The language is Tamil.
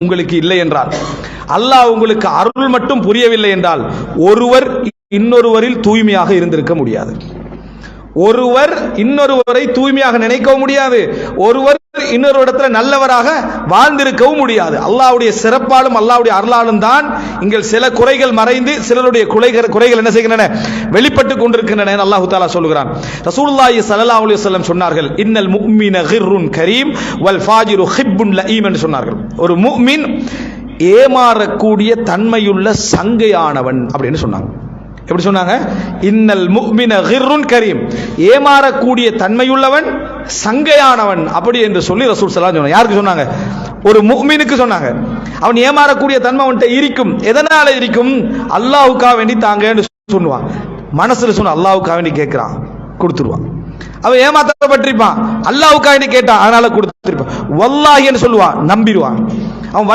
உங்களுக்கு இல்லை என்றால், அல்லாஹ் உங்களுக்கு அருள் மட்டும் புரியவில்லை என்றால், ஒருவர் இன்னொருவரில் தூய்மையாக இருந்திருக்க முடியாது. ஒருவர் இன்னொருவரை தூய்மையாக நினைக்கவும் முடியாது. ஒருவர் இன்னொரு இடத்துல நல்லவராக வாழ்ந்திருக்கவும் முடியாது. அல்லாஹ்வுடைய சிறப்பாலும் அல்லாஹ்வுடைய அருளாலும் தான் இங்கே சில குறைகள் மறைந்து சிலருடைய குறைகள் என்ன செய்கின்றன, வெளிப்பட்டு கொண்டிருக்கின்றன. அல்லாஹ் தஆலா சொல்கிறான். ரசூலுல்லாஹி ஸல்லல்லாஹு அலைஹி வஸல்லம் சொன்னார்கள், இன்னல் முஃமின கிர்ருன் கரீம் வல் ஃபாஜிரு ஹிப்புன் லஈம் என்று சொன்னார்கள். ஒரு முஃமின் ஏமாறக்கூடிய தன்மையுள்ள சங்கையானவன் அப்படின்னு சொன்னாங்க. எப்படி சொன்னாங்க? இன்னல் முஃமின கிர்ருன் கரீம், ஏமாறக்கூடிய தன்மையுள்ளவன் சங்கையானவன் அப்படி என்று சொல்லி ரசூல் ஸல்லல்லாஹு அலைஹி வஸல்லம் யாருக்கு சொன்னாங்க? ஒரு முஃமினுக்கு சொன்னாங்க. அவன் ஏமாறக்கூடிய தன்மை அவன்கிட்ட இருக்கும். எதனால இருக்கும்? அல்லாஹ்வுக்காக வேண்டி தாங்கன்னு சொல்லுவான். மனசுல சொன்ன அல்லாஹ்வுக்காக வேண்டி கேட்கிறான், கொடுத்துருவான். அவன் ஏமாற்றப்பட்டிருப்பான், அல்லாஹ்வுக்காக வேண்டி கேட்டான், அதனால கொடுத்துருப்பான். வல்லாஹி என்று சொல்லுவான், நம்பிடுவான்.